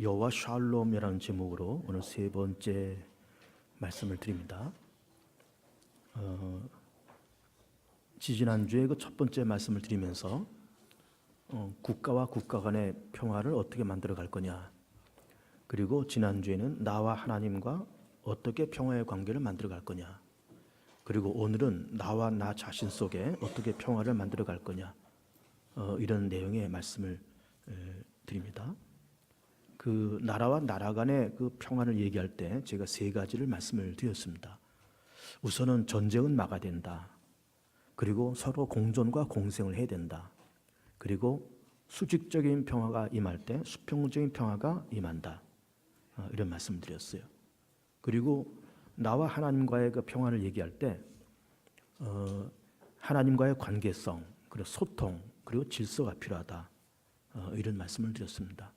여호와 샬롬이라는 제목으로 오늘 세 번째 말씀을 드립니다. 지지난주에 그 첫 번째 말씀을 드리면서 국가와 국가 간의 평화를 어떻게 만들어 갈 거냐, 그리고 지난주에는 나와 하나님과 어떻게 평화의 관계를 만들어 갈 거냐, 그리고 오늘은 나와 나 자신 속에 어떻게 평화를 만들어 갈 거냐, 이런 내용의 말씀을 드립니다. 그 나라와 나라 간의 그 평화를 얘기할 때 제가 세 가지를 말씀을 드렸습니다. 우선은 전쟁은 막아야 된다. 그리고 서로 공존과 공생을 해야 된다. 그리고 수직적인 평화가 임할 때 수평적인 평화가 임한다. 이런 말씀을 드렸어요. 그리고 나와 하나님과의 그 평화를 얘기할 때 하나님과의 관계성, 그리고 소통, 그리고 질서가 필요하다. 이런 말씀을 드렸습니다.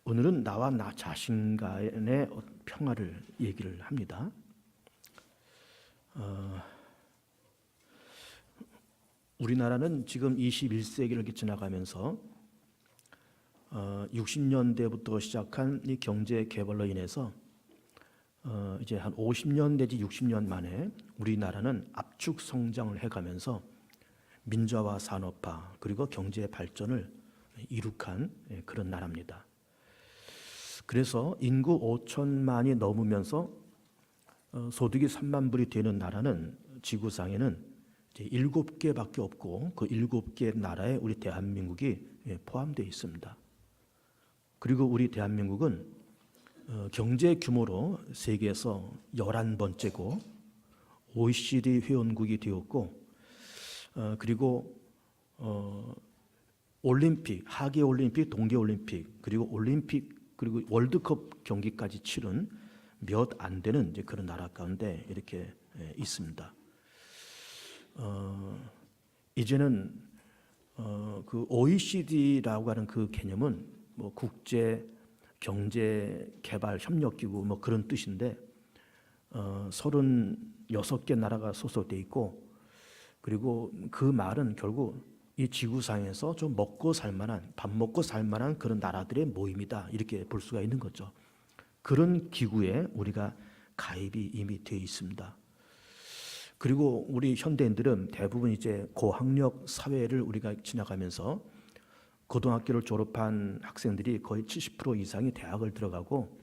오늘은 나와 나 자신 간의 평화를 얘기를 합니다. 우리나라는 지금 21세기를 이렇게 지나가면서 60년대부터 시작한 이 경제 개발로 인해서 이제 한 50년 내지 60년 만에 우리나라는 압축 성장을 해가면서 민주화 산업화 그리고 경제 발전을 이룩한 그런 나라입니다. 그래서 인구 5천만이 넘으면서 소득이 3만 불이 되는 나라는 지구상에는 이제 7개밖에 없고 그 7개 나라에 우리 대한민국이 포함되어 있습니다. 그리고 우리 대한민국은 경제 규모로 세계에서 11번째고 OECD 회원국이 되었고, 그리고 올림픽, 하계올림픽, 동계올림픽, 그리고 올림픽, 그리고 월드컵 경기까지 치른 몇 안 되는 이제 그런 나라 가운데 이렇게 있습니다. 이제는 그 OECD라고 하는 그 개념은 뭐 국제 경제 개발 협력 기구 뭐 그런 뜻인데 36개 나라가 소속돼 있고, 그리고 그 말은 결국 이 지구상에서 좀 먹고 살만한, 밥 먹고 살만한 그런 나라들의 모임이다, 이렇게 볼 수가 있는 거죠. 그런 기구에 우리가 가입이 이미 되어 있습니다. 그리고 우리 현대인들은 대부분 이제 고학력 사회를 우리가 지나가면서 고등학교를 졸업한 학생들이 거의 70% 이상이 대학을 들어가고,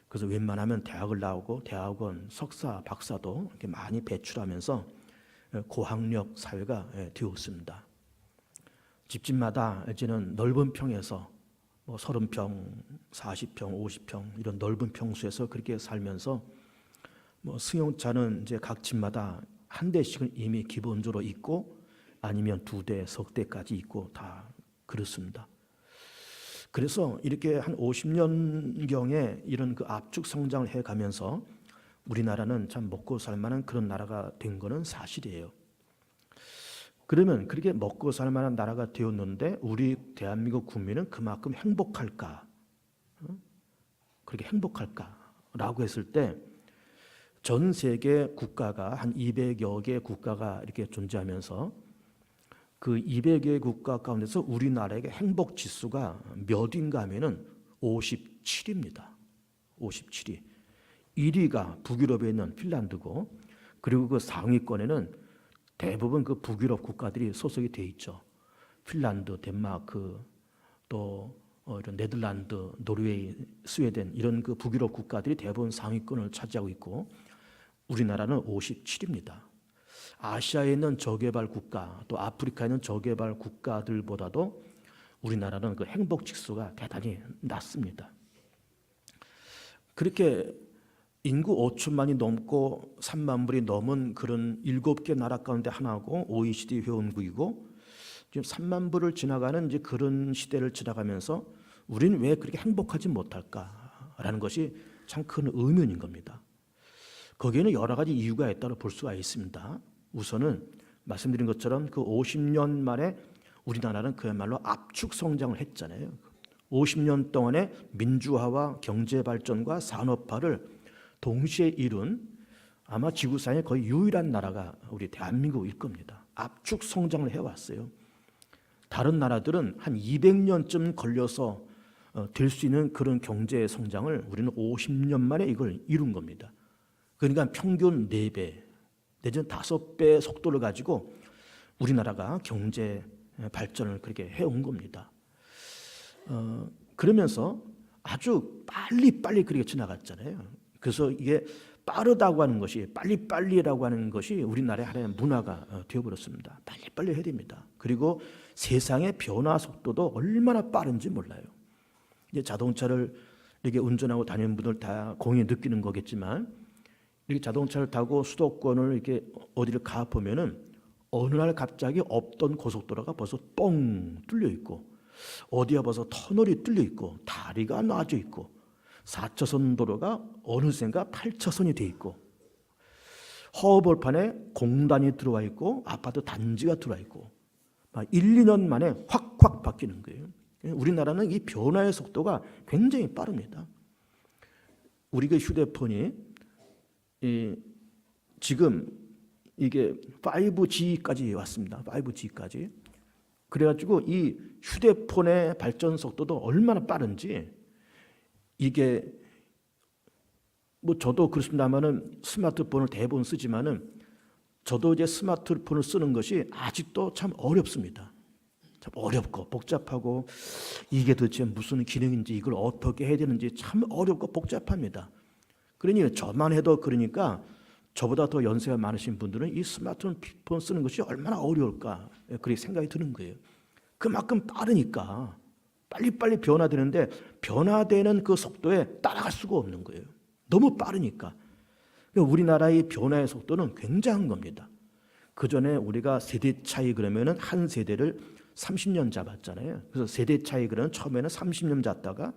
그래서 웬만하면 대학을 나오고 대학원 석사, 박사도 이렇게 많이 배출하면서 고학력 사회가 되었습니다. 집집마다 이제는 넓은 평에서 뭐 30평, 40평, 50평 이런 넓은 평수에서 그렇게 살면서 뭐 승용차는 이제 각 집마다 한 대씩은 이미 기본적으로 있고, 아니면 2대, 석 대까지 있고 다 그렇습니다. 그래서 이렇게 한 50년경에 이런 그 압축 성장을 해가면서 우리나라는 참 먹고 살만한 그런 나라가 된 거는 사실이에요. 그러면 그렇게 먹고 살만한 나라가 되었는데 우리 대한민국 국민은 그만큼 행복할까? 그렇게 행복할까라고 했을 때 전 세계 국가가 한 200여 개 국가가 이렇게 존재하면서 그 200개 국가 가운데서 우리나라의 행복 지수가 몇인가 하면은 57입니다. 57위. 1위가 북유럽에 있는 핀란드고, 그리고 그 상위권에는 대부분 그 북유럽 국가들이 소속이 돼 있죠. 핀란드, 덴마크, 또 이런 네덜란드, 노르웨이, 스웨덴 이런 그 북유럽 국가들이 대부분 상위권을 차지하고 있고, 우리나라는 57입니다. 아시아에 있는 저개발 국가, 또 아프리카에 있는 저개발 국가들보다도 우리나라는 그 행복 지수가 대단히 낮습니다. 그렇게 인구 5천만이 넘고 3만 불이 넘은 그런 7개 나라 가운데 하나고 OECD 회원국이고, 지금 3만 불을 지나가는 이제 그런 시대를 지나가면서 우리는 왜 그렇게 행복하지 못할까라는 것이 참 큰 의문인 겁니다. 거기에는 여러 가지 이유가 있다고 볼 수가 있습니다. 우선은 말씀드린 것처럼 그 50년 만에 우리나라는 그야말로 압축 성장을 했잖아요. 50년 동안의 민주화와 경제 발전과 산업화를 동시에 이룬 아마 지구상에 거의 유일한 나라가 우리 대한민국일 겁니다. 압축 성장을 해왔어요. 다른 나라들은 한 200년쯤 걸려서 될 수 있는 그런 경제 성장을 우리는 50년 만에 이걸 이룬 겁니다. 그러니까 평균 4배 내지는 5배 속도를 가지고 우리나라가 경제 발전을 그렇게 해온 겁니다. 그러면서 아주 빨리빨리 그렇게 지나갔잖아요. 그래서 이게 빠르다고 하는 것이, 빨리빨리라고 하는 것이 우리나라의 하나의 문화가 되어버렸습니다. 빨리빨리 해야 됩니다. 그리고 세상의 변화 속도도 얼마나 빠른지 몰라요. 이제 자동차를 이렇게 운전하고 다니는 분들 다 공히 느끼는 거겠지만, 이렇게 자동차를 타고 수도권을 이렇게 어디를 가 보면은 어느 날 갑자기 없던 고속도로가 벌써 뻥 뚫려 있고, 어디야 벌써 터널이 뚫려 있고, 다리가 놔져 있고, 4차선 도로가 어느샌가 8차선이 돼 있고, 허벌판에 공단이 들어와 있고 아파트 단지가 들어와 있고, 1, 2년 만에 확확 바뀌는 거예요. 우리나라는 이 변화의 속도가 굉장히 빠릅니다. 우리가 휴대폰이 지금 이게 5G까지 왔습니다. 5G까지. 그래가지고 이 휴대폰의 발전 속도도 얼마나 빠른지, 이게 뭐 저도 그렇습니다만은 스마트폰을 대부분 쓰지만은 저도 이제 스마트폰을 쓰는 것이 아직도 참 어렵습니다. 참 어렵고 복잡하고, 이게 도대체 무슨 기능인지, 이걸 어떻게 해야 되는지 참 어렵고 복잡합니다. 그러니 저만 해도, 그러니까 저보다 더 연세가 많으신 분들은 이 스마트폰 쓰는 것이 얼마나 어려울까, 그렇게 생각이 드는 거예요. 그만큼 빠르니까 빨리빨리 변화되는데, 변화되는 그 속도에 따라갈 수가 없는 거예요. 너무 빠르니까. 우리나라의 변화의 속도는 굉장한 겁니다. 그 전에 우리가 세대 차이 그러면은 한 세대를 30년 잡았잖아요. 그래서 세대 차이 그러면 처음에는 30년 잡다가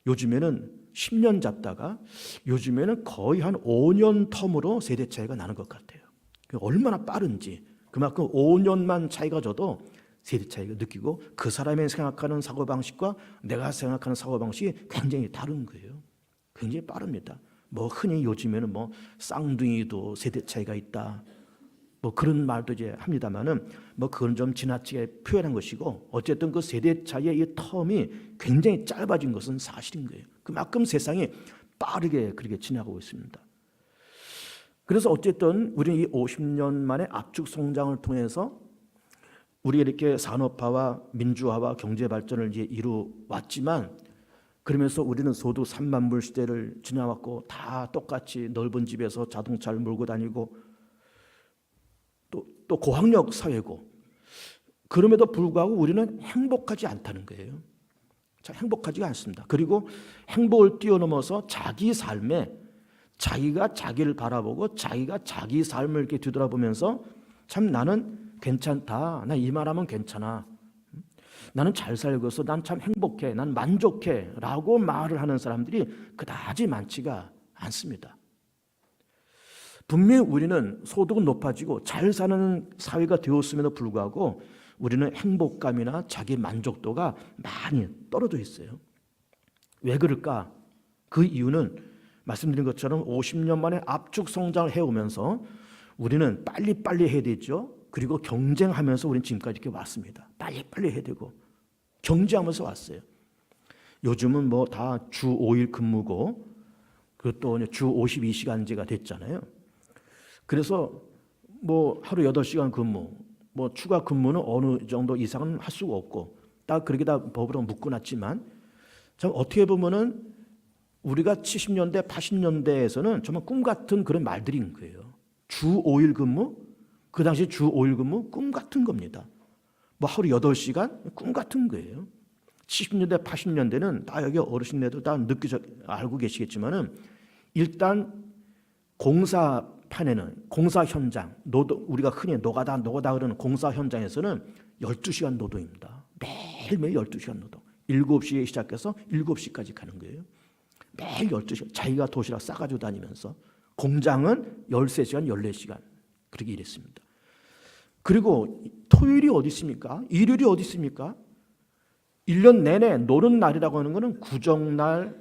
요즘에는 10년 잡다가 요즘에는 거의 한 5년 텀으로 세대 차이가 나는 것 같아요. 얼마나 빠른지, 그만큼 5년만 차이가 져도 세대 차이가 느끼고, 그 사람이 생각하는 사고방식과 내가 생각하는 사고방식이 굉장히 다른 거예요. 굉장히 빠릅니다. 뭐 흔히 요즘에는 뭐 쌍둥이도 세대 차이가 있다, 뭐 그런 말도 이제 합니다만은, 뭐 그건 좀 지나치게 표현한 것이고, 어쨌든 그 세대 차이의 이 텀이 굉장히 짧아진 것은 사실인 거예요. 그만큼 세상이 빠르게 그렇게 지나가고 있습니다. 그래서 어쨌든 우리는 이 50년 만에 압축 성장을 통해서 우리가 이렇게 산업화와 민주화와 경제 발전을 이제 이루어왔지만, 그러면서 우리는 소득 3만 불 시대를 지나왔고, 다 똑같이 넓은 집에서 자동차를 몰고 다니고, 또 고학력 사회고, 그럼에도 불구하고 우리는 행복하지 않다는 거예요. 참 행복하지가 않습니다. 그리고 행복을 뛰어넘어서 자기 삶에, 자기가 자기를 바라보고 자기가 자기 삶을 이렇게 뒤돌아보면서, 참 나는 괜찮다, 나 이 말하면 괜찮아, 나는 잘 살고 있어, 난 참 행복해, 난 만족해 라고 말을 하는 사람들이 그다지 많지가 않습니다. 분명히 우리는 소득은 높아지고 잘 사는 사회가 되었음에도 불구하고 우리는 행복감이나 자기 만족도가 많이 떨어져 있어요. 왜 그럴까? 그 이유는 말씀드린 것처럼 50년 만에 압축 성장을 해오면서 우리는 빨리빨리 해야 되죠. 그리고 경쟁하면서 우리는 지금까지 이렇게 왔습니다. 빨리빨리 해야 되고 경쟁하면서 왔어요. 요즘은 뭐 다 주 5일 근무고, 그것도 주 52시간제가 됐잖아요. 그래서 뭐 하루 8시간 근무, 뭐 추가 근무는 어느 정도 이상은 할 수가 없고, 딱 그렇게 다 법으로 묶어놨지만, 참 어떻게 보면은 우리가 70년대, 80년대에서는 정말 꿈 같은 그런 말들인 거예요. 주 5일 근무, 그 당시 주 5일 근무 꿈 같은 겁니다. 뭐 하루 8시간 꿈 같은 거예요. 70년대, 80년대는 다 여기 어르신네도 다 알고 계시겠지만은, 일단 공사판에는, 공사 현장, 노동, 우리가 흔히 노가다 그러는 공사 현장에서는 12시간 노동입니다. 매일매일 12시간 노동. 7시에 시작해서 7시까지 가는 거예요. 매일 12시간. 자기가 도시락 싸가지고 다니면서. 공장은 13시간, 14시간. 그렇게 일했습니다. 그리고 토요일이 어디 있습니까? 일요일이 어디 있습니까? 1년 내내 노는 날이라고 하는 것은 구정날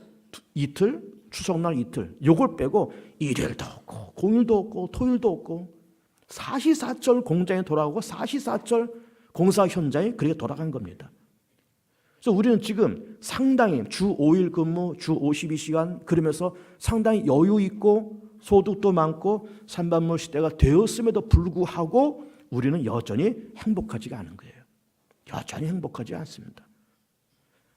이틀, 추석날 이틀, 요걸 빼고 일요일도 없고 공휴일도 없고 토요일도 없고, 사시사철 공장에 돌아가고 사시사철 공사 현장에 그렇게 돌아간 겁니다. 그래서 우리는 지금 상당히 주 5일 근무, 주 52시간 그러면서 상당히 여유 있고 소득도 많고 산반물 시대가 되었음에도 불구하고 우리는 여전히 행복하지가 않은 거예요. 여전히 행복하지 않습니다.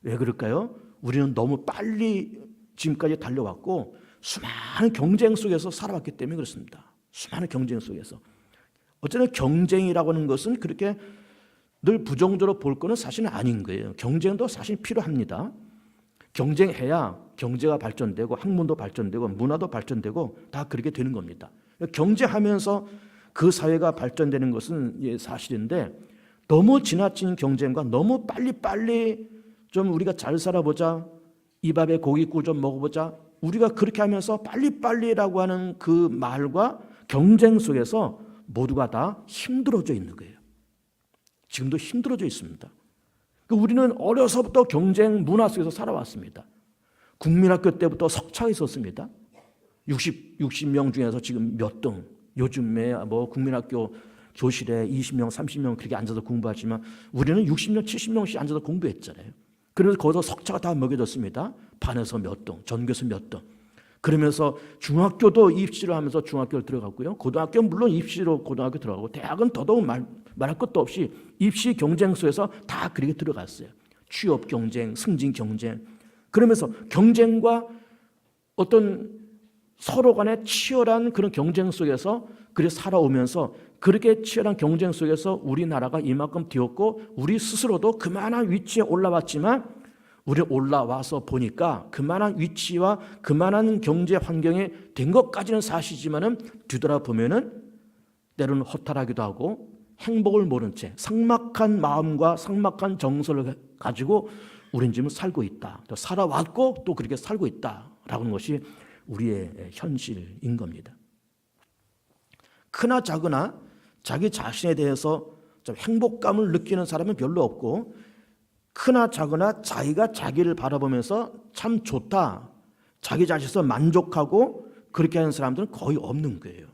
왜 그럴까요? 우리는 너무 빨리 지금까지 달려왔고 수많은 경쟁 속에서 살아왔기 때문에 그렇습니다. 수많은 경쟁 속에서. 어쨌든 경쟁이라고 하는 것은 그렇게 늘 부정적으로 볼 거는 사실은 아닌 거예요. 경쟁도 사실 필요합니다. 경쟁해야 경제가 발전되고 학문도 발전되고 문화도 발전되고 다 그렇게 되는 겁니다. 경쟁하면서 그 사회가 발전되는 것은 사실인데 너무 지나친 경쟁과 너무 빨리빨리 좀 우리가 잘 살아보자, 이 밥에 고기 구워 좀 먹어보자, 우리가 그렇게 하면서 빨리빨리라고 하는 그 말과 경쟁 속에서 모두가 다 힘들어져 있는 거예요. 지금도 힘들어져 있습니다. 우리는 어려서부터 경쟁 문화 속에서 살아왔습니다. 국민학교 때부터 석차가 있었습니다. 60명 중에서 지금 몇 등, 요즘에 뭐 국민학교 교실에 20명, 30명 그렇게 앉아서 공부하지만 우리는 60명, 70명씩 앉아서 공부했잖아요. 그래서 거기서 석차가 다 먹여졌습니다. 반에서 몇 등, 전교에서 몇 등. 그러면서 중학교도 입시를 하면서 중학교를 들어갔고요. 고등학교는 물론 입시로 고등학교 들어가고 대학은 더더욱 말할 것도 없이 입시 경쟁 속에서 다 그렇게 들어갔어요. 취업 경쟁, 승진 경쟁. 그러면서 경쟁과 어떤 서로 간의 치열한 그런 경쟁 속에서 그렇게 살아오면서 그렇게 치열한 경쟁 속에서 우리나라가 이만큼 되었고 우리 스스로도 그만한 위치에 올라왔지만 우리 올라와서 보니까 그만한 위치와 그만한 경제 환경에 된 것까지는 사실이지만은 뒤돌아보면은 때로는 허탈하기도 하고 행복을 모른 채 삭막한 마음과 삭막한 정서를 가지고 우리는 지금 살고 있다. 또 살아왔고 또 그렇게 살고 있다라고 하는 것이 우리의 현실인 겁니다. 크나 작으나 자기 자신에 대해서 좀 행복감을 느끼는 사람은 별로 없고 크나 작으나 자기가 자기를 바라보면서 참 좋다, 자기 자신에서 만족하고 그렇게 하는 사람들은 거의 없는 거예요.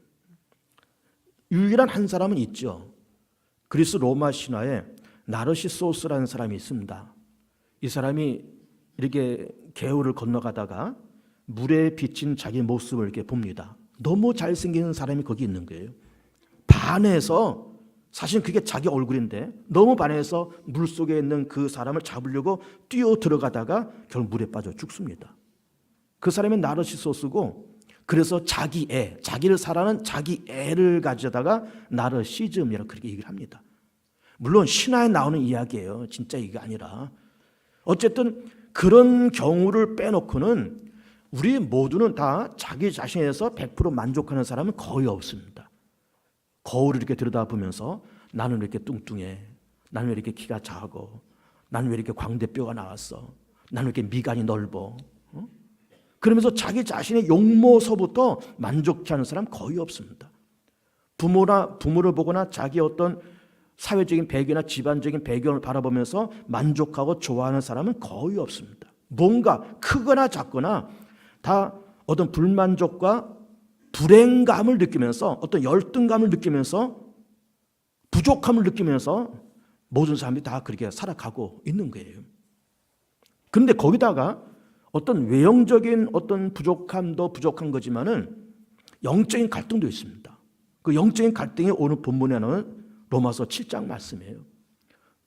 유일한 한 사람은 있죠. 그리스 로마 신화에 나르시소스라는 사람이 있습니다. 이 사람이 이렇게 개울을 건너가다가 물에 비친 자기 모습을 이렇게 봅니다. 너무 잘생긴 사람이 거기 있는 거예요. 반해서 사실 그게 자기 얼굴인데 너무 반해서 물속에 있는 그 사람을 잡으려고 뛰어 들어가다가 결국 물에 빠져 죽습니다. 그 사람이 나르시소스고 그래서 자기 애, 자기를 사랑하는 자기 애를 가져다가 나르시즘이라고 그렇게 얘기를 합니다. 물론 신화에 나오는 이야기예요. 진짜 이게 아니라. 어쨌든 그런 경우를 빼놓고는 우리 모두는 다 자기 자신에서 100% 만족하는 사람은 거의 없습니다. 거울을 이렇게 들여다보면서 나는 왜 이렇게 뚱뚱해? 나는 왜 이렇게 키가 작고? 나는 왜 이렇게 광대뼈가 나왔어? 나는 왜 이렇게 미간이 넓어? 그러면서 자기 자신의 용모서부터 만족해 하는 사람 거의 없습니다. 부모를 보거나 자기 어떤 사회적인 배경이나 집안적인 배경을 바라보면서 만족하고 좋아하는 사람은 거의 없습니다. 뭔가 크거나 작거나 다 어떤 불만족과 불행감을 느끼면서 어떤 열등감을 느끼면서 부족함을 느끼면서 모든 사람들이 다 그렇게 살아가고 있는 거예요. 그런데 거기다가 어떤 외형적인 어떤 부족함도 부족한 거지만은 영적인 갈등도 있습니다. 그 영적인 갈등이 오늘 본문에는 로마서 7장 말씀이에요.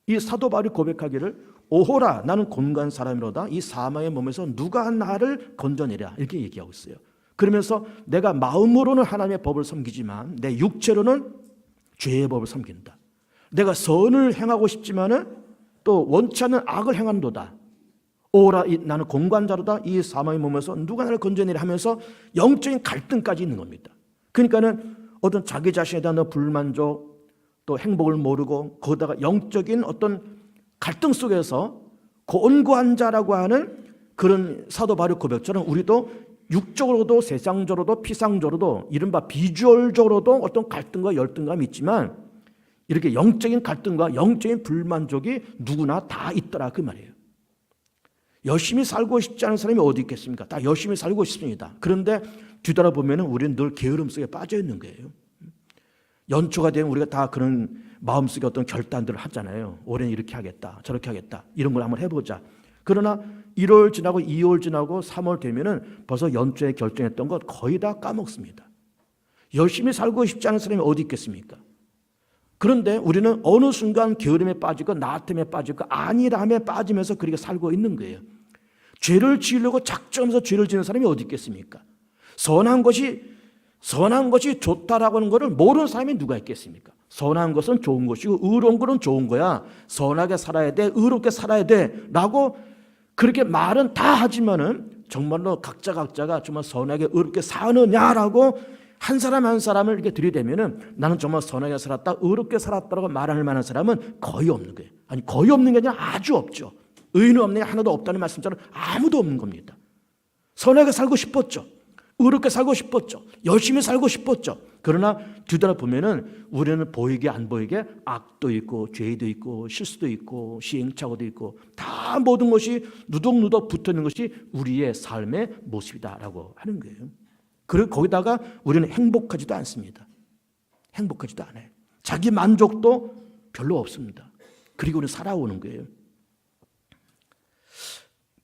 이 사도 바울이 고백하기를 오호라 나는 곤고한 사람이로다 이 사망의 몸에서 누가 나를 건져내랴 이렇게 얘기하고 있어요. 그러면서 내가 마음으로는 하나님의 법을 섬기지만 내 육체로는 죄의 법을 섬긴다. 내가 선을 행하고 싶지만은 또 원치 않는 악을 행한도다. 오라 나는 곤고한 자로다 이 사망의 몸에서 누가 나를 건져내랴 하면서 영적인 갈등까지 있는 겁니다. 그러니까는 어떤 자기 자신에 대한 불만족 또 행복을 모르고 거기다가 영적인 어떤 갈등 속에서 곤고한 자라고 하는 그런 사도 바울의 고백처럼 우리도 육적으로도 세상적으로도 피상적으로도 이른바 비주얼적으로도 어떤 갈등과 열등감이 있지만 이렇게 영적인 갈등과 영적인 불만족이 누구나 다 있더라 그 말이에요. 열심히 살고 싶지 않은 사람이 어디 있겠습니까? 다 열심히 살고 싶습니다. 그런데 뒤돌아보면 우리는 늘 게으름 속에 빠져 있는 거예요. 연초가 되면 우리가 다 그런 마음속에 어떤 결단들을 하잖아요. 올해는 이렇게 하겠다, 저렇게 하겠다, 이런 걸 한번 해보자. 그러나 1월 지나고 2월 지나고 3월 되면은 벌써 연초에 결정했던 것 거의 다 까먹습니다. 열심히 살고 싶지 않은 사람이 어디 있겠습니까? 그런데 우리는 어느 순간 게으름에 빠지고 나태함에 빠지고 안일함에 빠지면서 그렇게 살고 있는 거예요. 죄를 지으려고 작정해서 죄를 지는 사람이 어디 있겠습니까? 선한 것이 좋다라고 하는 것을 모르는 사람이 누가 있겠습니까? 선한 것은 좋은 것이고 의로운 것은 좋은 거야. 선하게 살아야 돼, 의롭게 살아야 돼 라고 그렇게 말은 다 하지만은 정말로 각자가 정말 선하게 의롭게 사느냐라고 한 사람 한 사람을 이렇게 들이대면은 나는 정말 선하게 살았다, 의롭게 살았다라고 말할 만한 사람은 거의 없는 거예요. 아니, 거의 없는 게 아니라 아주 없죠. 의인은 없는 게 하나도 없다는 말씀처럼 아무도 없는 겁니다. 선하게 살고 싶었죠. 의롭게 살고 싶었죠. 열심히 살고 싶었죠. 그러나 뒤돌아보면은 우리는 보이게 안 보이게 악도 있고 죄도 있고 실수도 있고 시행착오도 있고 다 모든 것이 누덕누덕 붙어있는 것이 우리의 삶의 모습이다라고 하는 거예요. 그리고 거기다가 우리는 행복하지도 않습니다. 행복하지도 않아요. 자기 만족도 별로 없습니다. 그리고 우리는 살아오는 거예요.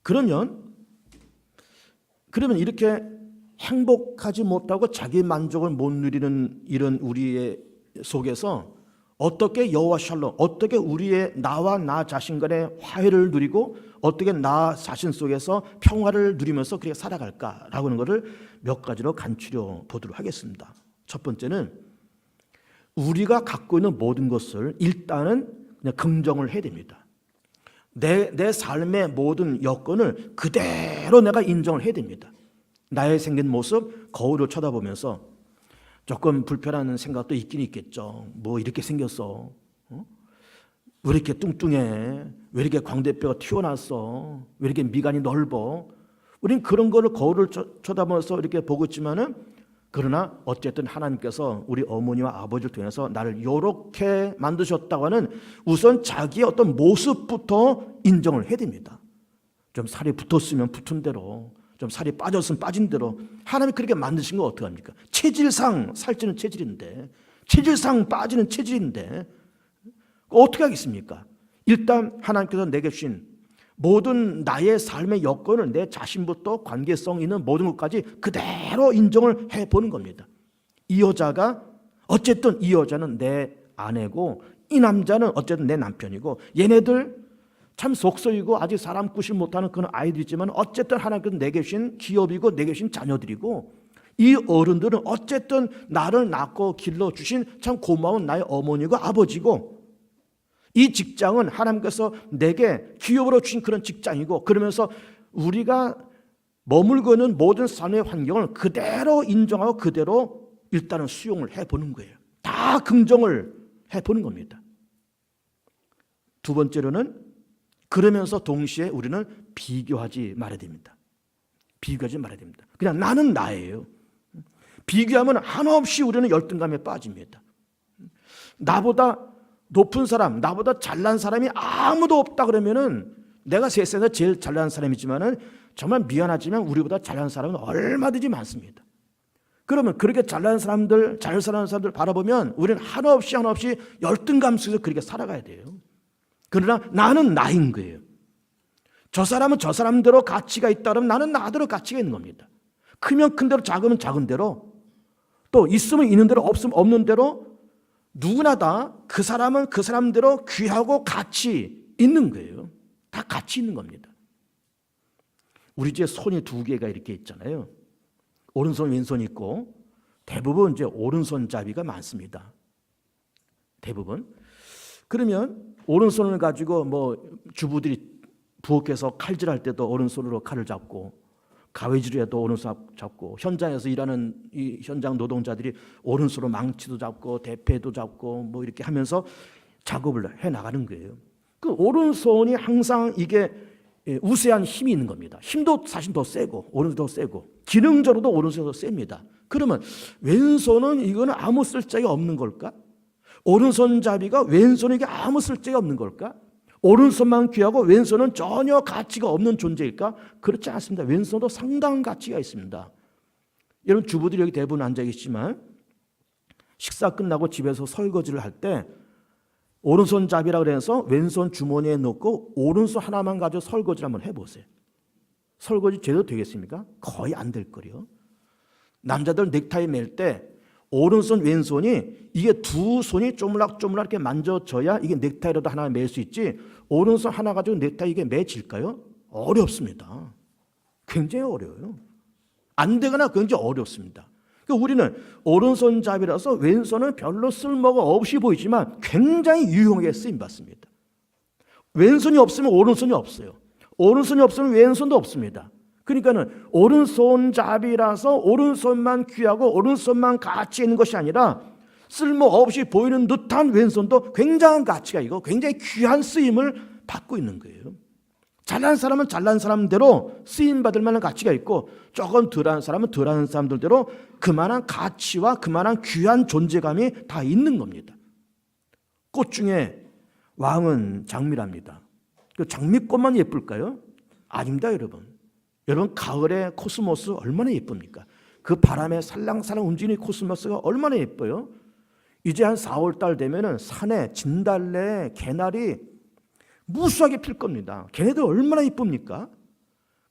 그러면 이렇게 행복하지 못하고 자기 만족을 못 누리는 이런 우리의 속에서 어떻게 여호와 샬롬, 어떻게 우리의 나와 나 자신 간의 화해를 누리고 어떻게 나 자신 속에서 평화를 누리면서 그렇게 살아갈까라고 하는 것을 몇 가지로 간추려 보도록 하겠습니다. 첫 번째는 우리가 갖고 있는 모든 것을 일단은 그냥 긍정을 해야 됩니다. 내 삶의 모든 여건을 그대로 내가 인정을 해야 됩니다. 나의 생긴 모습 거울을 쳐다보면서 조금 불편한 생각도 있긴 있겠죠. 뭐 이렇게 생겼어, 왜 이렇게 뚱뚱해, 왜 이렇게 광대뼈가 튀어나왔어, 왜 이렇게 미간이 넓어. 우린 그런 거를 거울을 쳐다보면서 이렇게 보고 있지만은, 그러나 어쨌든 하나님께서 우리 어머니와 아버지를 통해서 나를 이렇게 만드셨다고 하는 우선 자기의 어떤 모습부터 인정을 해야 됩니다. 좀 살이 붙었으면 붙은 대로, 좀 살이 빠졌으면 빠진 대로 하나님이 그렇게 만드신 거 어떡합니까? 체질상 살찌는 체질인데, 체질상 빠지는 체질인데 어떻게 하겠습니까? 일단 하나님께서 내게 주신 모든 나의 삶의 여건을 내 자신부터 관계성 있는 모든 것까지 그대로 인정을 해보는 겁니다. 이 여자가 어쨌든 이 여자는 내 아내고 이 남자는 어쨌든 내 남편이고 얘네들 참 속썩이고 아직 사람 꾸실 못하는 그런 아이들이지만 어쨌든 하나님께서 내게 주신 기업이고 내게 주신 자녀들이고 이 어른들은 어쨌든 나를 낳고 길러주신 참 고마운 나의 어머니고 아버지고 이 직장은 하나님께서 내게 기업으로 주신 그런 직장이고 그러면서 우리가 머물고 있는 모든 삶의 환경을 그대로 인정하고 그대로 일단은 수용을 해보는 거예요. 다 긍정을 해보는 겁니다. 두 번째로는 그러면서 동시에 우리는 비교하지 말아야 됩니다. 비교하지 말아야 됩니다. 그냥 나는 나예요. 비교하면 한없이 우리는 열등감에 빠집니다. 나보다 높은 사람, 나보다 잘난 사람이 아무도 없다 그러면은 내가 세상에서 제일 잘난 사람이지만은 정말 미안하지만 우리보다 잘난 사람은 얼마든지 많습니다. 그러면 그렇게 잘난 사람들, 잘 사는 사람들 바라보면 우리는 한없이 열등감 속에서 그렇게 살아가야 돼요. 그러나 나는 나인 거예요. 저 사람은 저 사람대로 가치가 있다 그러면 나는 나대로 가치가 있는 겁니다. 크면 큰 대로 작으면 작은 대로 또 있으면 있는 대로 없으면 없는 대로 누구나 다 그 사람은 그 사람대로 귀하고 가치 있는 거예요. 다 가치 있는 겁니다. 우리 집에 손이 두 개가 이렇게 있잖아요. 오른손 왼손 있고 대부분 이제 오른손잡이가 많습니다. 대부분. 그러면 오른손을 가지고 뭐 주부들이 부엌에서 칼질할 때도 오른손으로 칼을 잡고 가위질을 해도 오른손 잡고 현장에서 일하는 이 현장 노동자들이 오른손으로 망치도 잡고 대패도 잡고 뭐 이렇게 하면서 작업을 해 나가는 거예요. 그 오른손이 항상 이게 우세한 힘이 있는 겁니다. 힘도 사실 더 세고 오른손도 더 세고 기능적으로도 오른손이 더 셉니다. 그러면 왼손은 이거는 아무 쓸데가 없는 걸까? 오른손잡이가 왼손에게 아무 쓸데가 없는 걸까? 오른손만 귀하고 왼손은 전혀 가치가 없는 존재일까? 그렇지 않습니다. 왼손도 상당한 가치가 있습니다. 여러분 주부들이 여기 대부분 앉아 계시지만 식사 끝나고 집에서 설거지를 할 때 오른손잡이라 그래서 왼손 주머니에 넣고 오른손 하나만 가지고 설거지를 한번 해보세요. 설거지 제대로 되겠습니까? 거의 안 될 거요. 남자들 넥타이 맬 때 오른손 왼손이 이게 두 손이 쪼물락쪼물락 이렇게 만져져야 이게 넥타이라도 하나 맬 수 있지, 오른손 하나 가지고 넥타이 이게 매질까요? 어렵습니다. 굉장히 어려워요. 안 되거나 굉장히 어렵습니다. 그러니까 우리는 오른손잡이라서 왼손은 별로 쓸모가 없이 보이지만 굉장히 유용하게 쓰임받습니다. 왼손이 없으면 오른손이 없어요. 오른손이 없으면 왼손도 없습니다. 그러니까는 오른손잡이라서 오른손만 귀하고 오른손만 가치 있는 것이 아니라 쓸모없이 보이는 듯한 왼손도 굉장한 가치가 있고 굉장히 귀한 쓰임을 받고 있는 거예요. 잘난 사람은 잘난 사람대로 쓰임받을 만한 가치가 있고 조금 덜한 사람은 덜한 사람들대로 그만한 가치와 그만한 귀한 존재감이 다 있는 겁니다. 꽃 중에 왕은 장미랍니다. 그 장미꽃만 예쁠까요? 아닙니다, 여러분. 여러분, 가을의 코스모스 얼마나 예쁩니까? 그 바람에 살랑살랑 움직이는 코스모스가 얼마나 예뻐요? 이제 한 4월 달 되면은 산에 진달래, 개나리 무수하게 필 겁니다. 걔네들 얼마나 이쁩니까?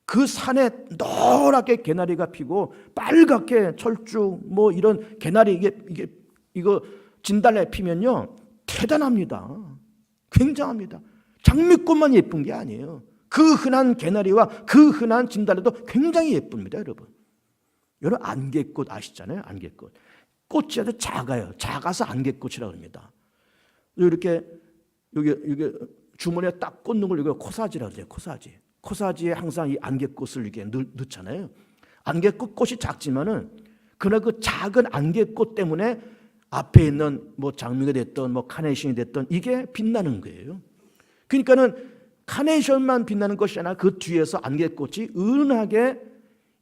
그 산에 노랗게 개나리가 피고 빨갛게 철쭉 뭐 이런 개나리 이거 진달래 피면요 대단합니다. 굉장합니다. 장미꽃만 예쁜 게 아니에요. 그 흔한 개나리와 그 흔한 진달래도 굉장히 예쁩니다, 여러분. 여러분 안개꽃 아시잖아요, 안개꽃. 꽃이 아주 작아요. 작아서 안개꽃이라고 합니다. 이렇게 여기 주머니에 딱 꽂는 걸 이거 코사지라고 해요. 코사지. 코사지에 항상 이 안개꽃을 이렇게 넣잖아요. 안개꽃 꽃이 작지만은 그러나 그 작은 안개꽃 때문에 앞에 있는 뭐 장미가 됐던 뭐 카네이션이 됐던 이게 빛나는 거예요. 그러니까는 카네이션만 빛나는 것이 아니라 그 뒤에서 안개꽃이 은하게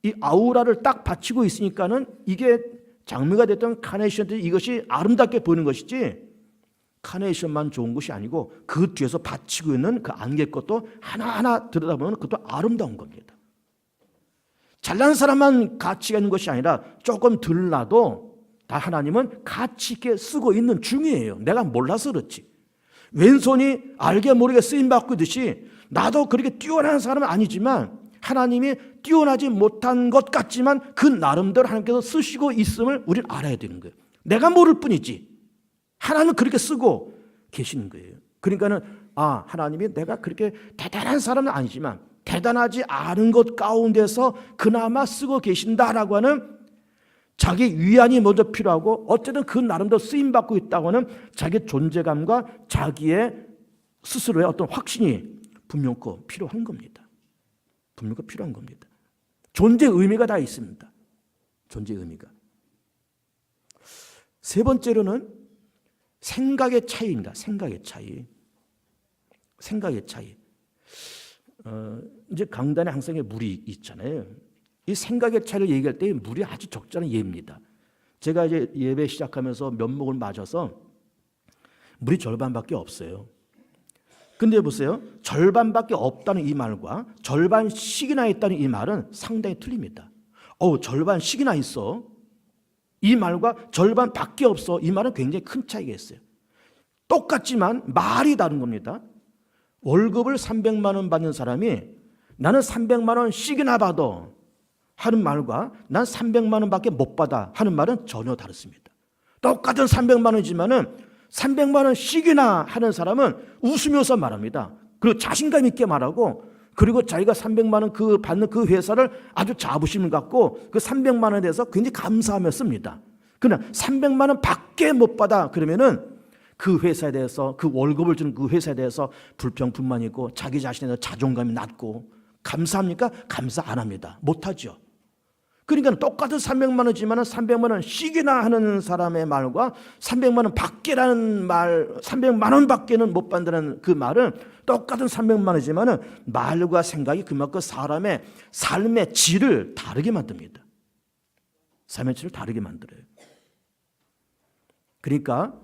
이 아우라를 딱 받치고 있으니까는 이게 장미가 됐던 카네이션들이 이것이 아름답게 보이는 것이지 카네이션만 좋은 것이 아니고 그 뒤에서 받치고 있는 그 안개꽃도 하나하나 들여다보면 그것도 아름다운 겁니다. 잘난 사람만 가치가 있는 것이 아니라 조금 덜 나도 다 하나님은 가치 있게 쓰고 있는 중이에요. 내가 몰라서 그렇지. 왼손이 알게 모르게 쓰임받고 있듯이 나도 그렇게 뛰어난 사람은 아니지만 하나님이 뛰어나지 못한 것 같지만 그 나름대로 하나님께서 쓰시고 있음을 우리는 알아야 되는 거예요. 내가 모를 뿐이지 하나님은 그렇게 쓰고 계시는 거예요. 그러니까는 하나님이 내가 그렇게 대단한 사람은 아니지만 대단하지 않은 것 가운데서 그나마 쓰고 계신다라고 하는 자기 위안이 먼저 필요하고 어쨌든 그 나름대로 쓰임받고 있다고 하는 자기 존재감과 자기의 스스로의 어떤 확신이 분명코 필요한 겁니다. 분명코 필요한 겁니다. 존재 의미가 다 있습니다. 존재 의미가. 세 번째로는 생각의 차이입니다. 생각의 차이. 생각의 차이. 이제 강단에 항상 물이 있잖아요. 이 생각의 차이를 얘기할 때 물이 아주 적절한 예입니다. 제가 이제 예배 시작하면서 면목을 맞아서 물이 절반밖에 없어요. 근데 보세요. 절반밖에 없다는 이 말과 절반씩이나 있다는 이 말은 상당히 틀립니다. 절반씩이나 있어. 이 말과 절반밖에 없어. 이 말은 굉장히 큰 차이가 있어요. 똑같지만 말이 다른 겁니다. 월급을 300만 원 받는 사람이 나는 300만 원씩이나 받아 하는 말과 난 300만 원밖에 못 받아 하는 말은 전혀 다릅니다. 똑같은 300만 원이지만은 300만 원씩이나 하는 사람은 웃으면서 말합니다. 그리고 자신감 있게 말하고 그리고 자기가 300만 원 받는 그 회사를 아주 자부심을 갖고 그 300만 원에 대해서 굉장히 감사하며 씁니다. 그러나 300만 원 밖에 못 받아 그러면은 그 회사에 대해서 그 월급을 주는 그 회사에 대해서 불평 불만이 있고 자기 자신에 대해서 자존감이 낮고 감사합니까? 감사 안 합니다. 못하죠. 그러니까 똑같은 300만 원이지만 300만 원씩이나 하는 사람의 말과 300만 원 밖에라는 말, 300만 원 밖에는 못 받는다는 그 말은 똑같은 300만 원이지만 말과 생각이 그만큼 사람의 삶의 질을 다르게 만듭니다. 삶의 질을 다르게 만들어요. 그러니까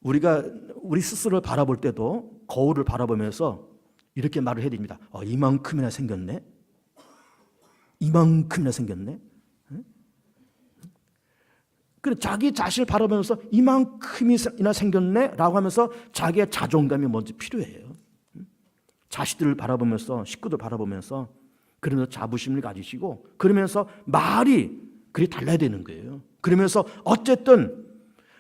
우리가 우리 스스로를 바라볼 때도 거울을 바라보면서 이렇게 말을 해야 됩니다. 이만큼이나 생겼네. 이만큼이나 생겼네. 그래 자기 자신을 바라보면서 이만큼이나 생겼네라고 하면서 자기의 자존감이 먼저 필요해요. 자식들을 바라보면서 식구들 바라보면서 그러면서 자부심을 가지시고 그러면서 말이 그리 달라야 되는 거예요. 그러면서 어쨌든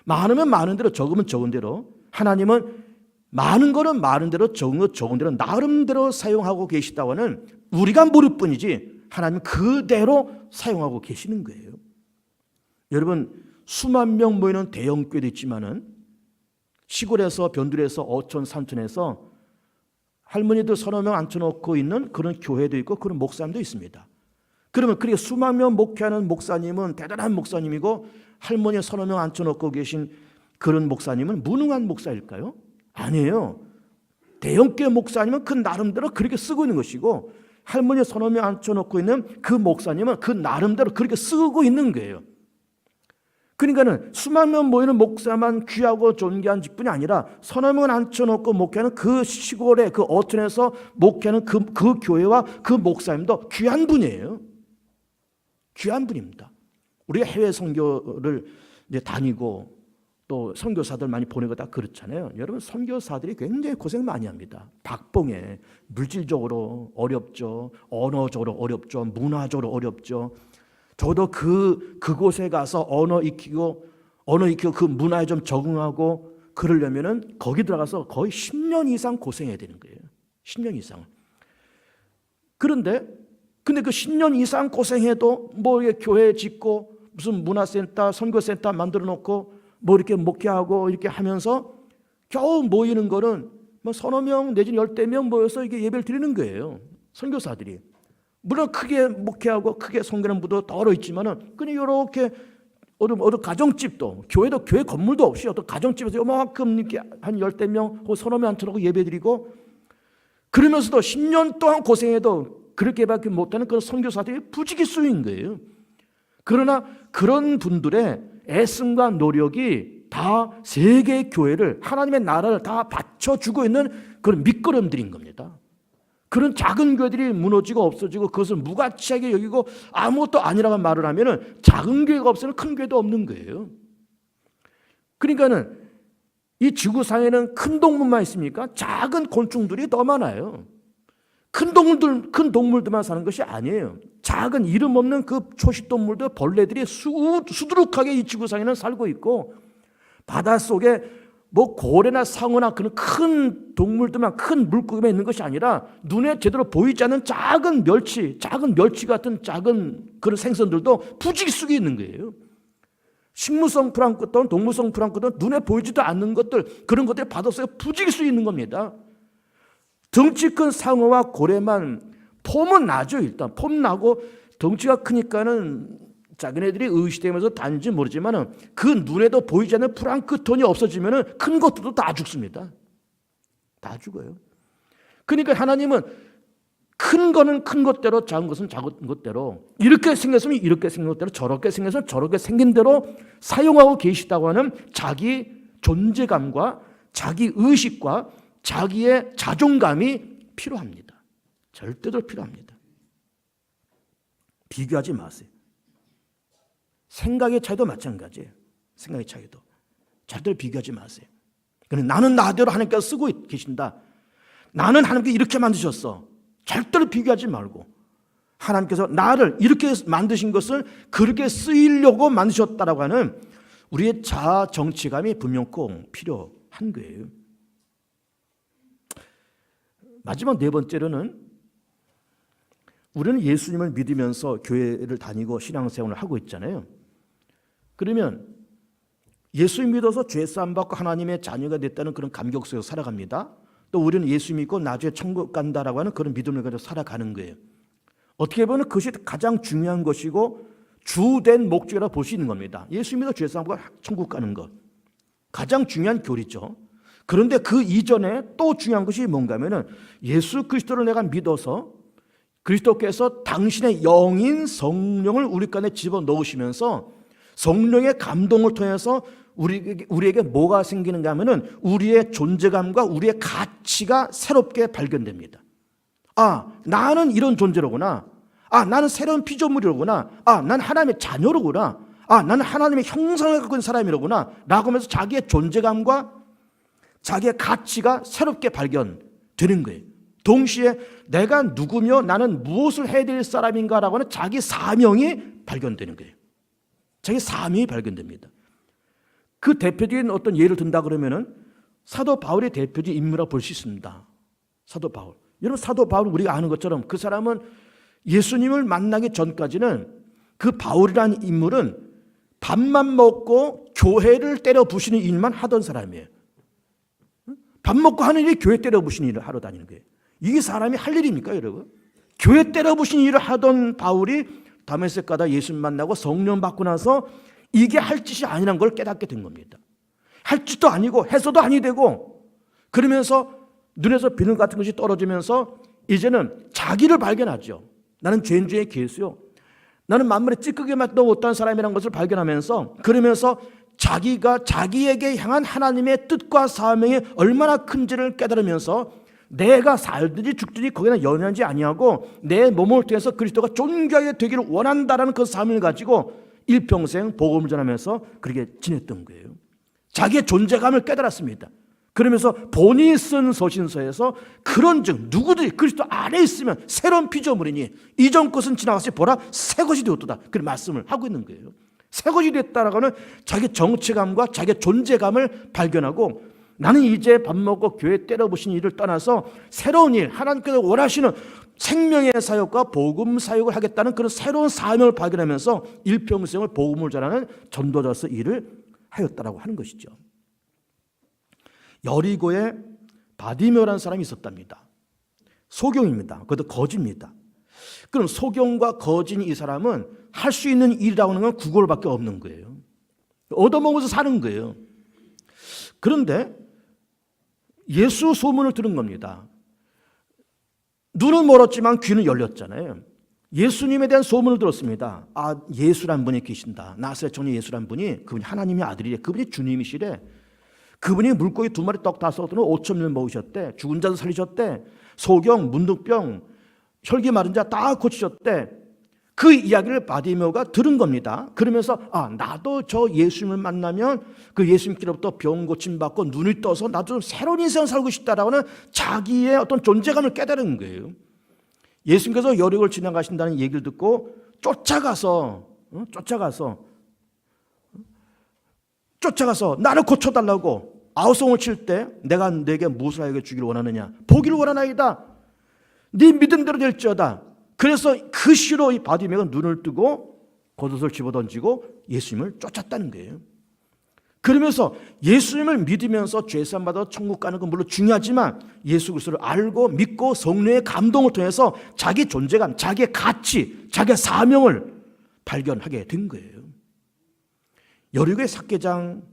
많으면 많은 대로 적으면 적은 대로 하나님은 많은 거는 많은 대로 적은 거 적은 대로 나름대로 사용하고 계시다고 하는 우리가 모를 뿐이지 하나님은 그대로 사용하고 계시는 거예요. 여러분 수만 명 모이는 대형 교회도 있지만은 시골에서 변두리에서 어촌 산촌에서 할머니들 서너 명 앉혀놓고 있는 그런 교회도 있고 그런 목사님도 있습니다. 그러면 그렇게 수만 명 목회하는 목사님은 대단한 목사님이고 할머니 서너 명 앉혀놓고 계신 그런 목사님은 무능한 목사일까요? 아니에요. 대형교회 목사님은 그 나름대로 그렇게 쓰고 있는 것이고 할머니 서너 명 앉혀놓고 있는 그 목사님은 그 나름대로 그렇게 쓰고 있는 거예요. 그러니까는 수만 명 모이는 목사만 귀하고 존귀한 직분이 아니라 서너 명 앉혀놓고 목회하는 그 시골에 그 어촌에서 목회하는 그 교회와 그 목사님도 귀한 분이에요. 귀한 분입니다. 우리가 해외 선교를 이제 다니고 또 선교사들 많이 보내고 다 그렇잖아요. 여러분 선교사들이 굉장히 고생 많이 합니다. 박봉에 물질적으로 어렵죠. 언어적으로 어렵죠. 문화적으로 어렵죠. 저도 그곳에 가서 언어 익히고 그 문화에 좀 적응하고 그러려면은 거기 들어가서 거의 10년 이상 고생해야 되는 거예요. 10년 이상. 근데 그 10년 이상 고생해도 뭐 이렇게 교회 짓고 무슨 문화센터, 선교센터 만들어 놓고 뭐 이렇게 목회하고 이렇게 하면서 겨우 모이는 거는 뭐 서너 명 내지는 10명 모여서 이게 예배를 드리는 거예요. 선교사들이. 물론 크게 목회하고 크게 섬기는 부도 더러 있지만은 그냥 이렇게 어떤 가정집도 교회도 교회 건물도 없이 어떤 가정집에서 요만큼 이렇게 한 10명 혹은 서너 명 앉혀놓고 예배드리고 그러면서도 10년 동안 고생해도 그렇게밖에 못하는 그런 선교사들이 부지기수인 거예요. 그러나 그런 분들의 애씀과 노력이 다 세계 교회를 하나님의 나라를 다 받쳐주고 있는 그런 밑거름들인 겁니다. 그런 작은 교회들이 무너지고 없어지고 그것을 무가치하게 여기고 아무것도 아니라고 말을 하면은 작은 교회가 없으면 큰 교회도 없는 거예요. 그러니까는 이 지구상에는 큰 동물만 있습니까? 작은 곤충들이 더 많아요. 큰 동물들만 사는 것이 아니에요. 작은 이름 없는 그 초식동물들, 벌레들이 수두룩하게 이 지구상에는 살고 있고 바닷속에 뭐 고래나 상어나 그런 큰 동물들만 큰 물고기만 있는 것이 아니라 눈에 제대로 보이지 않는 작은 멸치 같은 작은 그런 생선들도 부지기수에 있는 거예요. 식물성 플랑크톤, 동물성 플랑크톤, 눈에 보이지도 않는 것들, 그런 것들이 바닷속에 부지기수에 있는 겁니다. 덩치 큰 상어와 고래만 폼은 나죠. 일단 폼 나고 덩치가 크니까는 자기네들이 의시되면서 단지 모르지만은 그 눈에도 보이지 않는 플랑크톤이 없어지면은 큰 것들도 다 죽습니다. 다 죽어요. 그러니까 하나님은 큰 거는 큰 것대로, 작은 것은 작은 것대로, 이렇게 생겼으면 이렇게 생긴 것대로, 저렇게 생겼으면 저렇게 생긴 대로 사용하고 계시다고 하는 자기 존재감과 자기 의식과 자기의 자존감이 필요합니다. 절대로 필요합니다. 비교하지 마세요. 생각의 차이도 마찬가지예요. 생각의 차이도. 절대로 비교하지 마세요. 나는 나대로 하나님께서 쓰고 계신다. 나는 하나님께 이렇게 만드셨어. 절대로 비교하지 말고 하나님께서 나를 이렇게 만드신 것을 그렇게 쓰이려고 만드셨다라고 하는 우리의 자아 정치감이 분명 꼭 필요한 거예요. 마지막 네 번째로는 우리는 예수님을 믿으면서 교회를 다니고 신앙생활을 하고 있잖아요. 그러면 예수 믿어서 죄사함 받고 하나님의 자녀가 됐다는 그런 감격 속에서 살아갑니다. 또 우리는 예수 믿고 나중에 천국 간다라고 하는 그런 믿음을 가지고 살아가는 거예요. 어떻게 보면 그것이 가장 중요한 것이고 주된 목적이라고 볼 수 있는 겁니다. 예수 믿어 죄사함 받고 천국 가는 것. 가장 중요한 교리죠. 그런데 그 이전에 또 중요한 것이 뭔가 하면은 예수 그리스도를 내가 믿어서 그리스도께서 당신의 영인 성령을 우리 간에 집어넣으시면서 성령의 감동을 통해서 우리에게 뭐가 생기는가 하면은 우리의 존재감과 우리의 가치가 새롭게 발견됩니다. 아, 나는 이런 존재로구나. 아, 나는 새로운 피조물이로구나. 아, 난 하나님의 자녀로구나. 아, 나는 하나님의 형상을 갖고 있는 사람이로구나 라고 하면서 자기의 존재감과 자기의 가치가 새롭게 발견되는 거예요. 동시에 내가 누구며 나는 무엇을 해야 될 사람인가 라고 하는 자기 사명이 발견되는 거예요. 자기 사명이 발견됩니다. 그 대표적인 어떤 예를 든다 그러면은 사도 바울의 대표적인 인물이라고 볼 수 있습니다. 사도 바울. 여러분, 사도 바울 우리가 아는 것처럼 그 사람은 예수님을 만나기 전까지는 그 바울이라는 인물은 밥만 먹고 교회를 때려 부시는 일만 하던 사람이에요. 밥 먹고 하는 일이 교회 때려 부시는 일을 하러 다니는 거예요. 이게 사람이 할 일입니까, 여러분? 교회 때려 부시는 일을 하던 바울이 다메섹 가다 예수님 만나고 성령 받고 나서 이게 할 짓이 아니란 걸 깨닫게 된 겁니다. 할 짓도 아니고 해서도 아니 되고 그러면서 눈에서 비늘 같은 것이 떨어지면서 이제는 자기를 발견하죠. 나는 죄인 중에 괴수요. 나는 만물에 찌끄게 맛도 못한 사람이라는 것을 발견하면서 그러면서 자기가 자기에게 향한 하나님의 뜻과 사명이 얼마나 큰지를 깨달으면서 내가 살든지 죽든지 거기는 연연하지 아니하고 내 몸을 통해서 그리스도가 존귀하게 되기를 원한다라는 그 사명을 가지고 일평생 복음을 전하면서 그렇게 지냈던 거예요. 자기의 존재감을 깨달았습니다. 그러면서 본인이 쓴 서신서에서 그런즉 누구든지 그리스도 안에 있으면 새로운 피조물이니 이전 것은 지나갔으니 보라 새 것이 되었도다. 그런 말씀을 하고 있는 거예요. 새 것이 됐다라고 하는 자기 정체감과 자기 존재감을 발견하고 나는 이제 밥 먹고 교회 때려부신 일을 떠나서 새로운 일, 하나님께서 원하시는 생명의 사역과 복음 사역을 하겠다는 그런 새로운 사명을 발견하면서 일평생을 복음을 전하는 전도자로서 일을 하였다라고 하는 것이죠. 여리고에 바디메오라는 사람이 있었답니다. 소경입니다. 그것도 거지입니다. 그럼 소경과 거진 이 사람은 할 수 있는 일이라고 하는 건 국어밖에 없는 거예요. 얻어먹어서 사는 거예요. 그런데 예수 소문을 들은 겁니다. 눈은 멀었지만 귀는 열렸잖아요. 예수님에 대한 소문을 들었습니다. 아, 예수란 분이 계신다. 나사렛 청년 예수란 분이 그분이 하나님의 아들이래. 그분이 주님이시래. 그분이 물고기 2마리 떡 5개는 5,000명 먹으셨대. 죽은 자도 살리셨대. 소경, 문둥병, 혈기 마른 자 다 고치셨대. 그 이야기를 바디메오가 들은 겁니다. 그러면서 아, 나도 저 예수님을 만나면 그 예수님께로부터 병 고침받고 눈이 떠서 나도 좀 새로운 인생을 살고 싶다라고 하는 자기의 어떤 존재감을 깨달은 거예요. 예수님께서 여리고를 지나가신다는 얘기를 듣고 쫓아가서 나를 고쳐달라고 아우성을 칠 때 내가 내게 무엇을 하여 주기를 원하느냐? 보기를 원하나이다. 네 믿음대로 될지어다. 그래서 그 시로 이 바디메오가 눈을 뜨고 겉옷을 집어던지고 예수님을 쫓았다는 거예요. 그러면서 예수님을 믿으면서 죄사함 받아 천국 가는 건 물론 중요하지만 예수 그리스도를 알고 믿고 성령의 감동을 통해서 자기 존재감, 자기의 가치, 자기의 사명을 발견하게 된 거예요. 여리고의 세리장,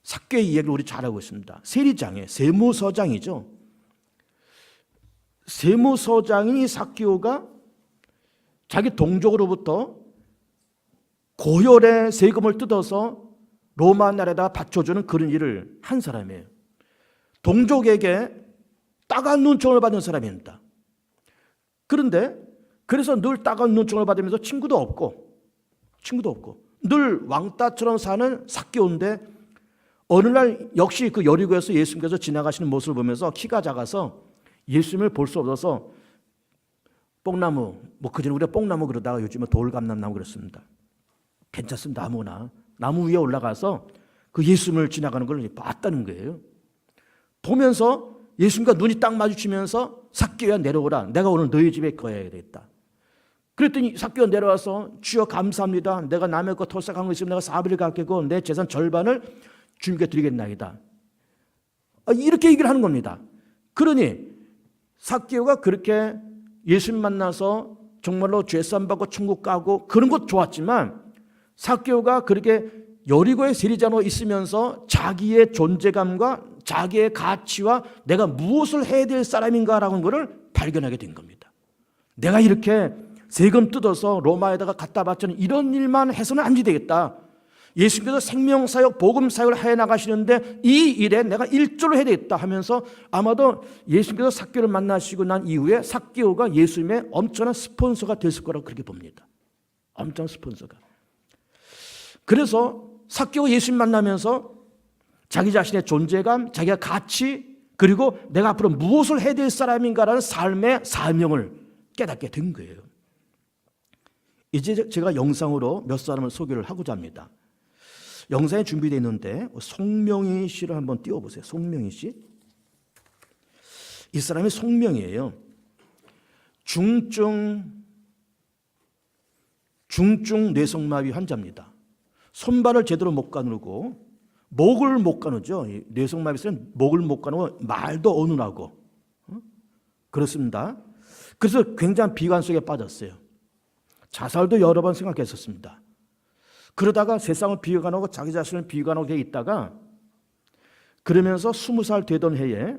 삭개의 이야기를 우리 잘 알고 있습니다. 세리장의 세무서장이죠. 세무서장인 이 삭개오가 자기 동족으로부터 고혈의 세금을 뜯어서 로마 나라에다 바쳐주는 그런 일을 한 사람이에요. 동족에게 따가운 눈총을 받는 사람입니다. 그런데 그래서 늘 따가운 눈총을 받으면서 친구도 없고 늘 왕따처럼 사는 삭개오인데 어느 날 역시 그 여리고에서 예수님께서 지나가시는 모습을 보면서 키가 작아서 예수님을 볼 수 없어서 뽕나무, 뭐 그전에 우리가 뽕나무 그러다가 요즘은 돌감나무 그랬습니다. 괜찮습니다. 아무나 나무 위에 올라가서 그 예수님을 지나가는 걸 봤다는 거예요. 보면서 예수님과 눈이 딱 마주치면서 삭개오야 내려오라. 내가 오늘 너희 집에 거해야 되겠다. 그랬더니 삭개오 내려와서 주여 감사합니다. 내가 남의 것 토삭한 거 있으면 내가 사비를 갚고 내 재산 절반을 주님께 드리겠나이다. 이렇게 얘기를 하는 겁니다. 그러니 삭개오가 그렇게 예수님 만나서 정말로 죄사함 받고 천국 가고 그런 것 좋았지만 삭개오가 그렇게 여리고의 세리장으로 있으면서 자기의 존재감과 자기의 가치와 내가 무엇을 해야 될 사람인가라는 것을 발견하게 된 겁니다. 내가 이렇게 세금 뜯어서 로마에다가 갖다 바치는 이런 일만 해서는 안 되겠다. 예수님께서 생명사역, 복음사역을 해나가시는데 이 일에 내가 일조를 해야 되겠다 하면서 아마도 예수님께서 삭개오를 만나시고 난 이후에 삭개오가 예수님의 엄청난 스폰서가 됐을 거라고 그렇게 봅니다. 엄청 스폰서가. 그래서 삭개오가 예수님 만나면서 자기 자신의 존재감, 자기가 가치, 그리고 내가 앞으로 무엇을 해야 될 사람인가라는 삶의 사명을 깨닫게 된 거예요. 이제 제가 영상으로 몇 사람을 소개를 하고자 합니다. 영상이 준비되어 있는데 송명희 씨를 한번 띄워보세요. 송명희 씨. 이 사람이 송명이에요. 중증 뇌성마비 환자입니다. 손발을 제대로 못 가누고 목을 못 가누죠. 뇌성마비는 목을 못 가누고 말도 어눌하고 그렇습니다. 그래서 굉장한 비관 속에 빠졌어요. 자살도 여러 번 생각했었습니다. 그러다가 세상을 비관하고 자기 자신을 비관하게 있다가 그러면서 20살 되던 해에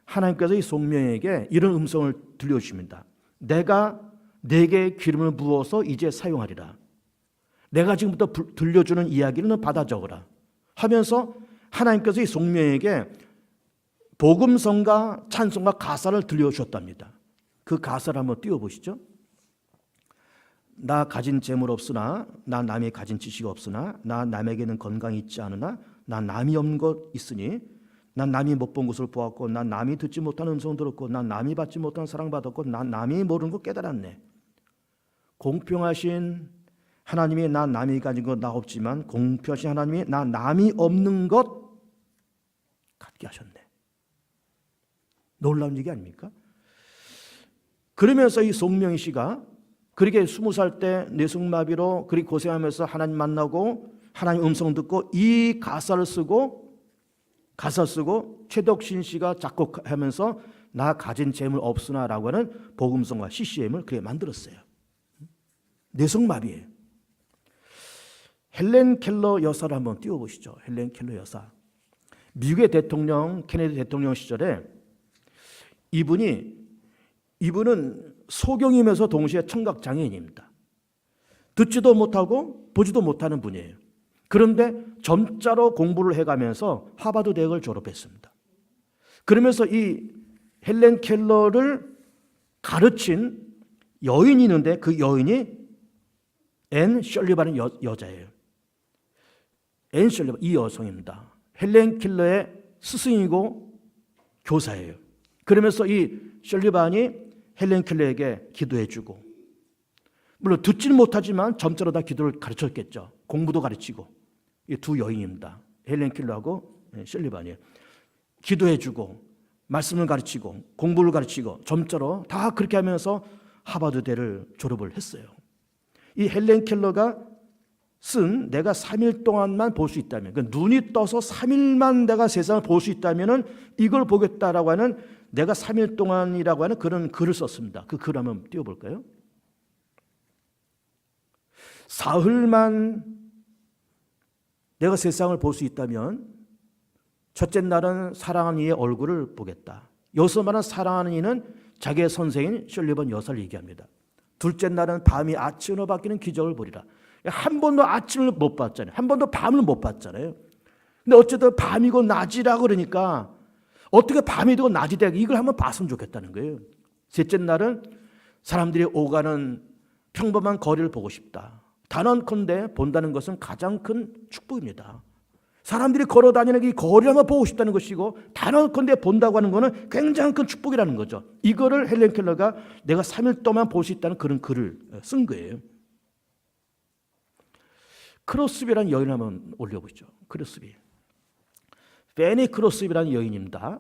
하나님께서 이 송명에게 이런 음성을 들려주십니다. 내가 내게 기름을 부어서 이제 사용하리라. 내가 지금부터 들려주는 이야기는 받아 적어라 하면서 하나님께서 이 송명에게 복음성과 찬송과 가사를 들려주셨답니다. 그 가사를 한번 띄워보시죠. 나 가진 재물 없으나, 나 남이 가진 지식 없으나, 나 남에게는 건강이 있지 않으나, 나 남이 없는 것 있으니, 난 남이 못 본 것을 보았고, 난 남이 듣지 못한 음성 들었고, 난 남이 받지 못한 사랑받았고, 난 남이 모르는 것 깨달았네. 공평하신 하나님이 나 남이 가진 것 나 없지만 공평하신 하나님이 나 남이 없는 것 갖게 하셨네. 놀라운 얘기 아닙니까? 그러면서 이 송명희 씨가 그렇게 20살 때 뇌성마비로 그렇게 고생하면서 하나님 만나고 하나님 음성 듣고 이 가사 쓰고 최덕신 씨가 작곡하면서 나 가진 재물 없으나라고 하는 복음성과 CCM을 그렇게 만들었어요. 뇌성마비예요. 헬렌 켈러 여사를 한번 띄워보시죠. 헬렌 켈러 여사. 미국의 대통령 케네디 대통령 시절에 이분은 소경이면서 동시에 청각장애인입니다. 듣지도 못하고 보지도 못하는 분이에요. 그런데 점자로 공부를 해가면서 하버드 대학을 졸업했습니다. 그러면서 이 헬렌 켈러를 가르친 여인이 있는데 그 여인이 앤 셜리반은 여자예요. 앤 셜리반, 이 여성입니다. 헬렌 켈러의 스승이고 교사예요. 그러면서 이 셜리반이 헬렌 켈러에게 기도해주고, 물론 듣지는 못하지만 점자로 다 기도를 가르쳤겠죠. 공부도 가르치고. 이 두 여인입니다. 헬렌 켈러하고 셜리반이에요. 기도해주고 말씀을 가르치고 공부를 가르치고 점자로 다 그렇게 하면서 하버드대를 졸업을 했어요. 이 헬렌 켈러가 쓴 내가 3일 동안만 볼 수 있다면, 그러니까 눈이 떠서 3일만 내가 세상을 볼 수 있다면 이걸 보겠다라고 하는 내가 3일 동안이라고 하는 그런 글을 썼습니다. 그 글 한번 띄워볼까요? 사흘만 내가 세상을 볼 수 있다면 첫째 날은 사랑하는 이의 얼굴을 보겠다. 여기서 말하는 사랑하는 이는 자기의 선생인 셜리반 여사를 얘기합니다. 둘째 날은 밤이 아침으로 바뀌는 기적을 보리라. 한 번도 아침을 못 봤잖아요. 한 번도 밤을 못 봤잖아요. 근데 어쨌든 밤이고 낮이라 그러니까 어떻게 밤이 되고 낮이 되고 이걸 한번 봤으면 좋겠다는 거예요. 셋째 날은 사람들이 오가는 평범한 거리를 보고 싶다. 단언컨대 본다는 것은 가장 큰 축복입니다. 사람들이 걸어다니는 이 거리를 한번 보고 싶다는 것이고 단언컨대 본다고 하는 것은 굉장히 큰 축복이라는 거죠. 이거를 헬렌 켈러가 내가 3일 동안 볼 수 있다는 그런 글을 쓴 거예요. 크로스비라는 여인을 한번 올려보죠. 크로스비. 페니 크로스비라는 여인입니다.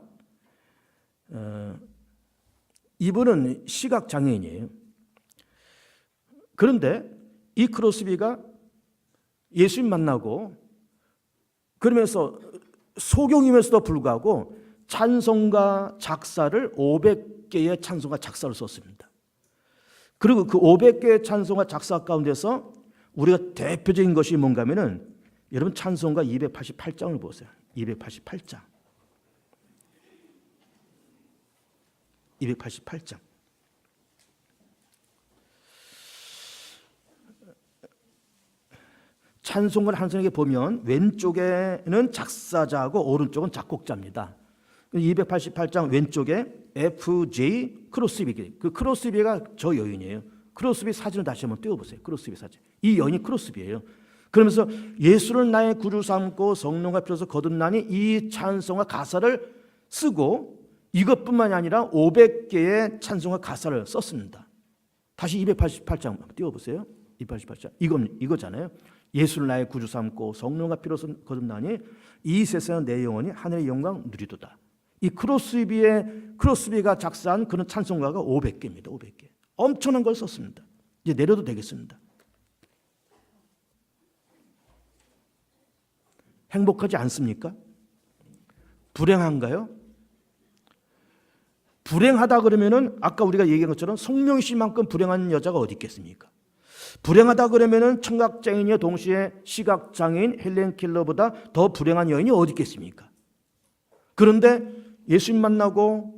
이분은 시각장애인이에요. 그런데 이 크로스비가 예수님 만나고 그러면서 소경이면서도 불구하고 찬송가 작사를 500개의 찬송가 작사를 썼습니다. 그리고 그 500개의 찬송가 작사 가운데서 우리가 대표적인 것이 뭔가 하면은 여러분 찬송가 288장을 보세요. 288장. 288장. 찬송가를 한 son에게 보면 왼쪽에는 작사자고 오른쪽은 작곡자입니다. 288장 왼쪽에 F.J. 크로스비, 그 크로스비가 저 여인이에요. 크로스비 사진을 다시 한번 띄워보세요. 크로스비 사진. 이 여인이 크로스비예요. 그러면서 예수를 나의 구주 삼고 성령과 피로서 거듭나니 이 찬송과 가사를 쓰고 이것뿐만이 아니라 500개의 찬송과 가사를 썼습니다. 다시 288장 띄워보세요. 288장. 이거잖아요. 예수를 나의 구주 삼고 성령과 피로서 거듭나니 이 세상은 내 영혼이 하늘의 영광 누리도다. 이 크로스비가 작사한 그런 찬송가가 500개입니다. 500개. 엄청난 걸 썼습니다. 이제 내려도 되겠습니다. 행복하지 않습니까? 불행한가요? 불행하다 그러면은 아까 우리가 얘기한 것처럼 송명희 씨만큼 불행한 여자가 어디 있겠습니까? 불행하다 그러면은 청각장애인이와 동시에 시각장애인 헬렌 켈러보다 더 불행한 여인이 어디 있겠습니까? 그런데 예수님 만나고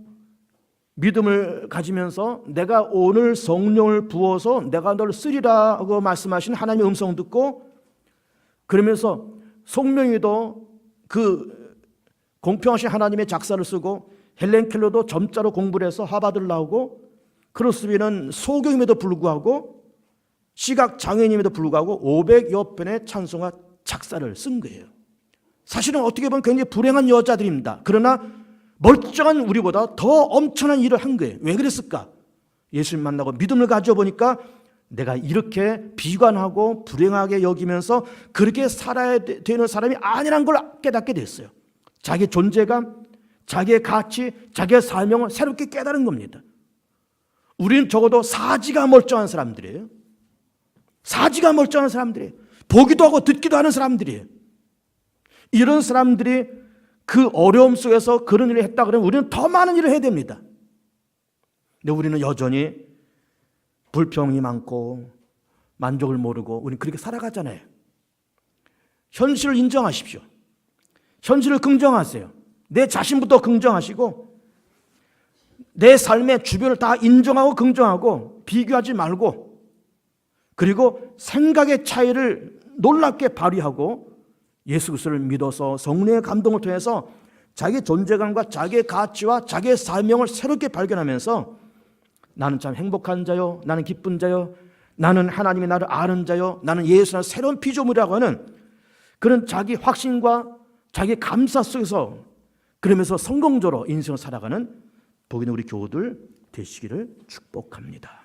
믿음을 가지면서 내가 오늘 성령을 부어서 내가 너를 쓰리라고 말씀하신 하나님의 음성 듣고 그러면서 송명희도 그 공평하신 하나님의 작사를 쓰고 헬렌 켈러도 점자로 공부를 해서 하버드를 나오고 크로스비는 소경임에도 불구하고 시각장애인임에도 불구하고 500여 편의 찬송가 작사를 쓴 거예요. 사실은 어떻게 보면 굉장히 불행한 여자들입니다. 그러나 멀쩡한 우리보다 더 엄청난 일을 한 거예요. 왜 그랬을까? 예수님 만나고 믿음을 가져보니까 내가 이렇게 비관하고 불행하게 여기면서 그렇게 살아야 되는 사람이 아니란 걸 깨닫게 됐어요. 자기 존재감, 자기의 가치, 자기의 사명을 새롭게 깨달은 겁니다. 우리는 적어도 사지가 멀쩡한 사람들이에요. 사지가 멀쩡한 사람들이에요. 보기도 하고 듣기도 하는 사람들이에요. 이런 사람들이 그 어려움 속에서 그런 일을 했다 그러면 우리는 더 많은 일을 해야 됩니다. 근데 우리는 여전히 불평이 많고 만족을 모르고 우리는 그렇게 살아가잖아요. 현실을 인정하십시오. 현실을 긍정하세요. 내 자신부터 긍정하시고 내 삶의 주변을 다 인정하고 긍정하고 비교하지 말고 그리고 생각의 차이를 놀랍게 발휘하고 예수 그리스도를 믿어서 성령의 감동을 통해서 자기 존재감과 자기의 가치와 자기의 사명을 새롭게 발견하면서 나는 참 행복한 자요, 나는 기쁜 자요, 나는 하나님이 나를 아는 자요, 나는 예수는 새로운 피조물이라고 하는 그런 자기 확신과 자기 감사 속에서 그러면서 성공적으로 인생을 살아가는 복 있는 우리 교우들 되시기를 축복합니다.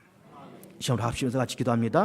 이 시간으로 합심해서 같이 기도합니다.